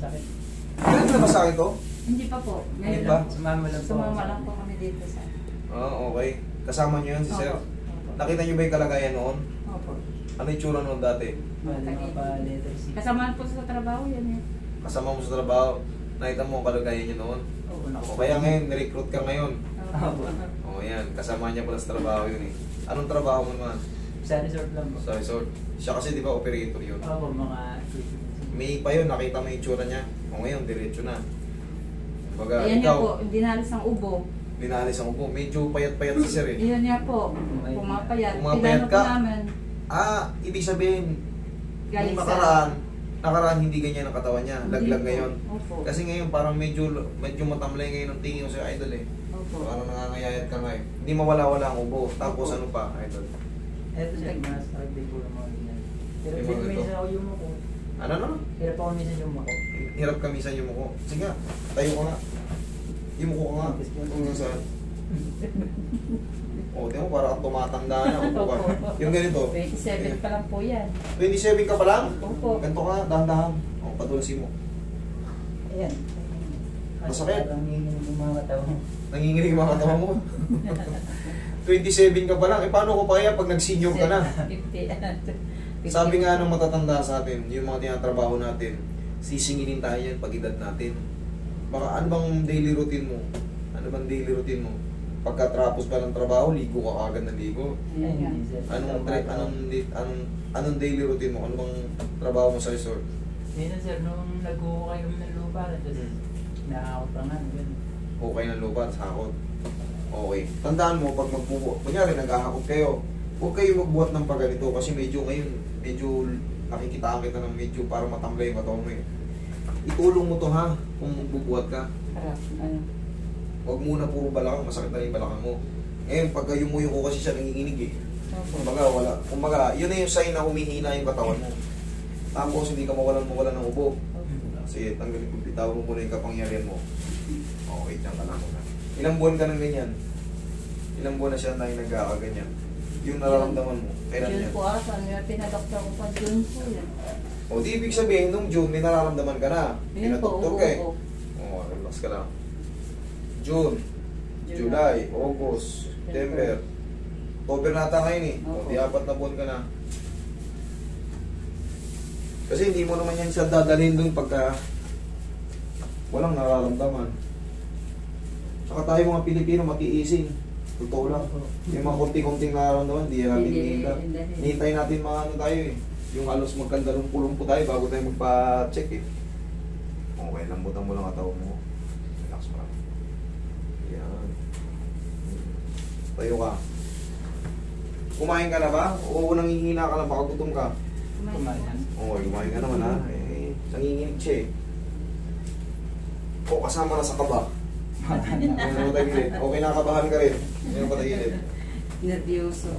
Sakit. Kailan na ba sa akin to? Hindi pa po. Hindi Ngayon pa? lang. Sumama lang po. Sumama lang po kami dito sa... Okay. Kasama niyo yun si Sir? Opo. Nakita niyo ba yung kalagayan noon? Opo. Ano yung tsura noon dati? Bali mga pa letter C. Kasamahan po sa trabaho yan eh. Kasama mo sa trabaho, nakita mo ang kalagayan niyo noon? Oo, naku. O kaya ngayon, nirecruit ka ngayon. Opo. O yan, kasama niya pala sa trabaho yun eh. Anong trabaho mo naman? Sa resort lang po. Sa resort. Siya kasi di ba operator yun? Oo, mga May pa yun, nakita mo yung tsura niya. O ngayon, diretso na. Baga, Ayan nga ikaw, po, dinalis ang ubo. dinalis ang upo. Medyo payat-payat si Sir eh. Iyan nga po, pumapayat. Pumapayat Pinano ka? po namin. Ibig sabihin, Galing nung sa... nakaraan hindi ganyan ang katawan niya. Laglag Hindi po. ngayon. Opo. Kasi ngayon parang medyo matamlay ngayon ang tingin mo sa idol eh. Opo. Parang nangangayayat ka ngayon. Hindi mawala-wala ang ubo. Tapos Opo. ano pa, idol? Eto siya, mas rugby po ng mga ganyan. Pero Yung mga ganito. minsan ako yung mako. Ano? Hirap ako minsan yung mako. Hirap ka minsan yung muko. Sige nga, tayo ka nga. Yung muko ka nga. Kung yung saan. O, di mo, parang tumatanda na. Upo ka. Yung ganito. 27 pa lang po yan. 27 ka pa lang? Opo. Ganito ka, dahan-dahan. O, patulasin mo. Ayan. Masakit? Parang yung mga tao. Nanginginig yung mga katawan mo. 27 ka pa lang. Eh, paano ko pa kaya pag nag-senior ka na? 50. Sabi nga nung matatanda sa atin, yung mga tinatrabaho natin, sisingilin tayo yan pag edad natin. Baka ano bang daily routine mo? Ano bang daily routine mo? Pagkatapos pa ng trabaho, ligo ka agad ng ligo. Ayan nga. Anong daily routine mo? Ano bang trabaho mo sa resort? Minsan sir, nung nag-uukay kami ng lupa, tapos nakakot pa nga. Okay ng lupa, sakot. Okay. Tandaan mo, pag magbubuhat, kunyari naghahakot kayo, huwag kayo magbuhat ng paganito kasi medyo ngayon, medyo nakikitaan kita ng medyo parang matamlay yung katawan mo eh. Itulong mo to ha, kung magbubuhat ka. Harap. Ano? Huwag muna puro balakang, masakit na yung balakang mo. Ngayon, pagka yumuyo ko kasi siya nanginginig eh. Opo. Kumbaga, yun na yung sign na humihina yung katawan mo. Tapos, hindi ka mawalan ng ubo. Sige, tanggalin ko, bitawan mo muna yung kapangyarihan mo. Okay, dyan ka lang muna. Ilang buwan ka ng ganyan? Ilang buwan na siya na yung nagkakaganyan? Yung nararamdaman mo, kailan June yan? po ata, pinadoktor ko pa June po yan. O, di ibig sabihin, nung June, may nararamdaman ka na. Yun po, Pinadoktor ka eh. oo. O, relax ka lang. June, July, August, September. October na ata ngayon eh. O, Opo. di 4 na buwan ka na. Kasi hindi mo naman yan siya dadalhin dun pagka walang nararamdaman. Saka tayo mga Pilipino matiisin. Totoo lang. Yung mga konti-konting nararamdaman, di yan natin hinihintay. Hinihintay natin mga ano tayo eh. Yung halos magkandalong-pulong po tayo bago tayo magpa-check eh. Okay, lambutan mo lang katawan mo. Relax mo lang. Yan. Tayo ka. Kumain ka na ba? O nangihina ka lang, baka gutom ka? Kumain. Okay, kumain ka naman ha. Nanginginig siya eh. O, kasama na sa kaba. Ano ba tagilid? Okay, nakabahan ka rin. Ano ba tagilid? Nervyoso.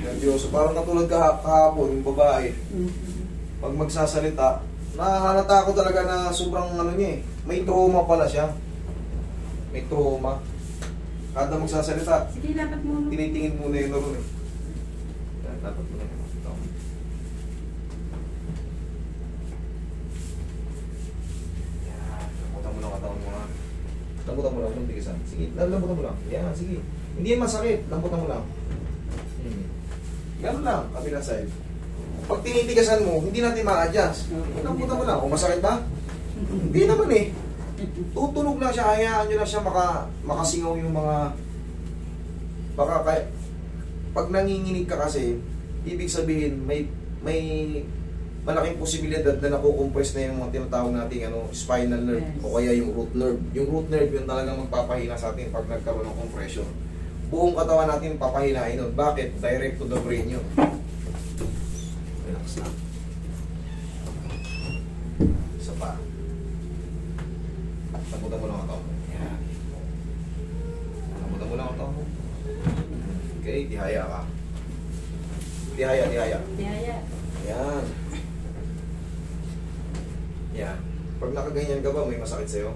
Nervyoso. Parang katulad kahapon, yung babae. Pag magsasalita, nahalata ko talaga na sobrang ano niya eh. May trauma pala siya. May trauma. Kada magsasalita, Sige, dapat mo. tinitingin muna yung laro eh. Yan, dapat muna yun. Ito. Yan, lambutan mo lang katawan mo ha. Lambutan mo lang, walang tigisan. Sige, lambutan mo lang. Yan, sige. Hindi yan masakit, lambutan mo lang. Ganun lang, kabilang side. Pag tinitigasan mo, hindi natin ma-adjust. Lambutan mo lang. Kung masakit ba? Hindi naman eh. Tutunog lang siya, hayaan nyo lang siya makasingaw yung mga pag nanginginig ka kasi, ibig sabihin may malaking posibilidad na nakukompress na yung mga tinatawag nating spinal nerve Yes. o kaya yung root nerve. Yung root nerve yun talagang magpapahina sa atin pag nagkaroon ng compression. Buong katawan natin papahinain nun. Bakit? Direct to the brain yun. Relax lang. Isa pa. Lambutan mo lang ang taon mo. Yan. Lambutan mo lang ang taon mo. Okay, tihaya ka. Tihaya. Tihaya. Yan. Yan. Pag nakaganyan ka ba, may masakit sa'yo?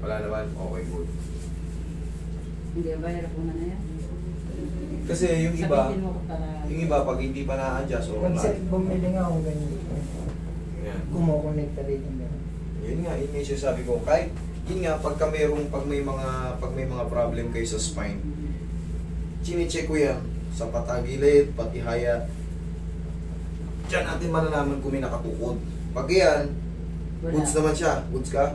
Wala naman? Okay, good. Hindi ba hirap mo na yan? Kasi yung iba, Sabihin mo ko para... pag hindi pa na-adjust o Pag bumili nga ako ganyan. yan. Kumukonekta rin yung gano'n. Yun nga yung sabi ko. Kahit, yun nga, pag may mga problem kayo sa spine, chine-check ko yan sa patagilid, pati haya. Diyan natin malalaman kung may nakatukod. Pag yan, Wala. goods naman siya. Goods ka?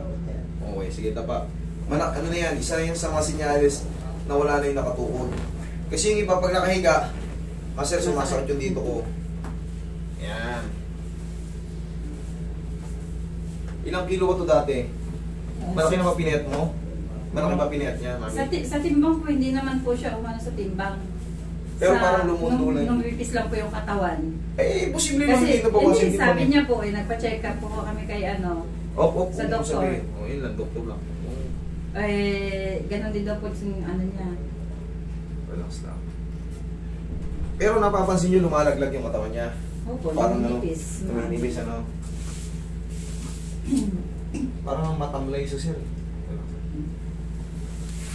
Okay, sige, tapa. Ano na yan, isa na yan sa mga sinyalis na wala na yung nakatukod. Kasi yung iba, pag nakahiga, sir, sumasakit yung dito ko. Yan. Ilang kilo ba ito dati? Malaki na ba pinayat mo? Malaki ba pinayat niya, mami? Sa timbang po, hindi naman po siya umano sa timbang. Pero parang lumundo lang. Nung wipis lang po yung katawan. Eh, posible lang Kasi, dito po kasi hindi, sabi niya po, nagpa-check up po kami kay ano, sa doktor. Oh, yun lang, doktor lang. Ganon din daw po yung ano niya. Relax lang. Pero napapansin niyo lumalaglag yung katawan niya. Opo, Parang yung nipis. tuminipis, ano? Parang matamlay sa sir.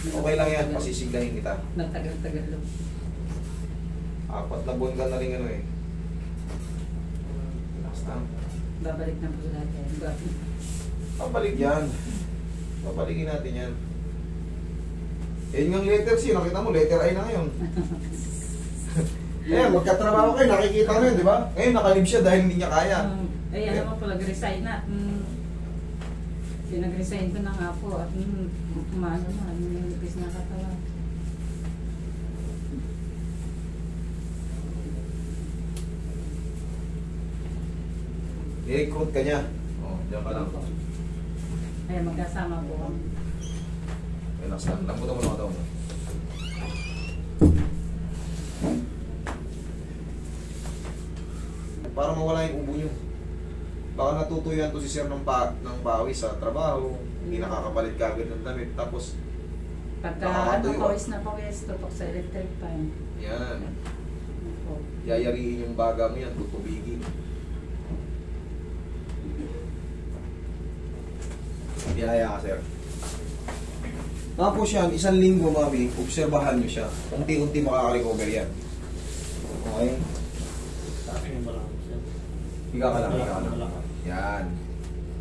Okay lang yan, pasisiglahin kita. Nagtagal-tagal lang. 4 na buwan ka na rin ano eh. Relax lang. Babalik na po sa dati. Babalik yan. Babalikin natin yan. Yan yung letter C, nakita mo, letter I na ngayon. Ayan, magkatrabaho kayo, nakikita nyo yun, di ba? Ngayon, nakalib siya dahil hindi niya kaya. Alam mo po, nag-resign na. Pinag-resign ko na nga po at maano na, yung nipis na katawan. I-recruit ka niya. Oh, diyan ka lang. Kaya magkasama po kami. Relax lang. Lambutan mo lang ito. Para mawala yung ubo nyo. Baka natutuyan to si sir ng pawis sa trabaho. Hindi nakakapalit kagad ng damit. Tapos, Pagka pawis na pawis, tutok sa electric fan. yan. Opo. Yayariin yung baga mo yan. Tutubigin. Yaya ka, sir. Tapos yan, 1 linggo, mami, obserbahan nyo siya. Unti-unti makaka-recover yan. Okay? Higa ka lang, higa ka lang. Yan.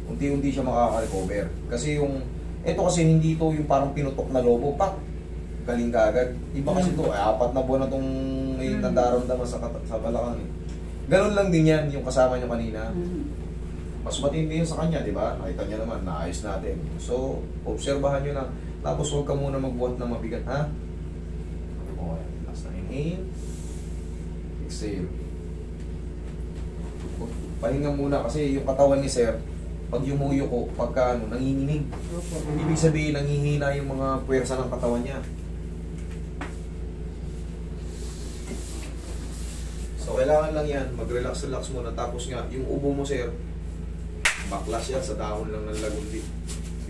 Unti-unti siya makaka-recover. Kasi yung, eto kasi hindi to yung parang pinutok na lobo. Pak! Galing ka agad. Iba kasi to, 4 na buwan na itong may nadaramdaman sa balakang. Ganun lang din yan, yung kasama niya kanina. Mas matindi yun sa kanya, di ba? Nakita niya naman, naayos natin. So, obserbahan nyo lang. Tapos huwag ka muna magbuhat ng mabigat, ha? Okay, last na inhale. Exhale. Pahinga muna kasi yung katawan ni sir, pag yumuyo ko, pagka ano, nanginginig. Ibig sabihin, nanghihina yung mga puwersa ng katawan niya. So, kailangan lang yan, mag-relax-relax muna. Tapos nga, yung ubo mo sir, baklas yan sa dahon lang ng lagundi.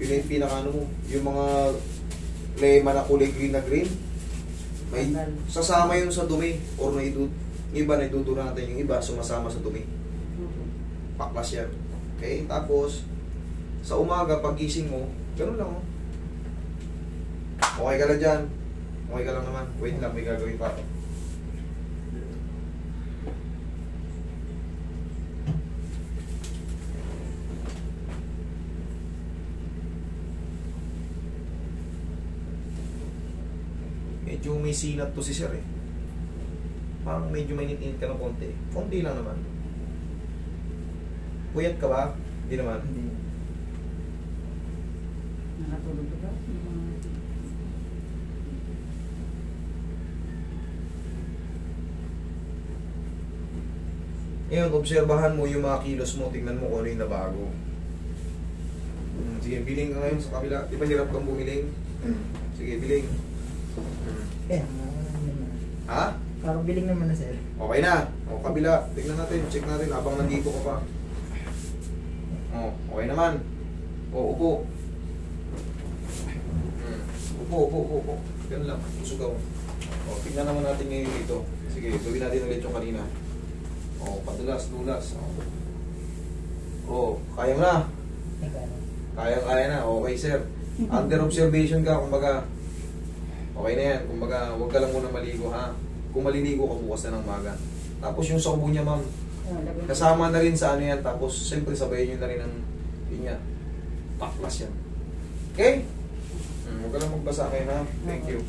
Yun yung pinaka ano mo, yung mga lema na kulay green na green, may sasama yun sa dumi or iba na idudura natin, yung iba sumasama sa dumi. Baklas yan. Okay, tapos sa umaga pagising mo, ganun lang oh. Okay ka lang dyan. Okay ka lang naman. Wait lang, may gagawin pa ako. Medyo may sinat to si sir eh. Parang medyo mainit-init ka ng konti. Konti lang naman. Puyat ka ba? Hindi naman. Hindi. Nakatulog ka ba? Ngayon, obserbahan mo yung mga kilos mo. Tingnan mo kung ano yung nabago. Sige, biling ka ngayon sa kabila. Di ba hirap kang bumiling? Sige, biling. Ha? Parang biling naman na sir. Okay na. O, kabila. Tingnan natin. Check natin habang nandito ka pa. O, okay naman. O, upo. Upo. Ganun lang. Usugaw. O, tingnan naman natin ngayon dito. Sige, gawin natin ulit yung kanina. O, padulas. O, kaya mo na. Kaya na. Okay, sir. Under observation ka, kumbaga. Okay na yan. Kumbaga, huwag ka lang muna maligo, ha? Kung maliligo ka bukas na ng maga. Tapos yung sa ubo niya, ma'am, Kasama na rin sa ano yan, tapos siyempre sabayin nyo na rin ang pinya. Paklas yan. Okay? Huwag ka lang magbasa kayo na. Thank you.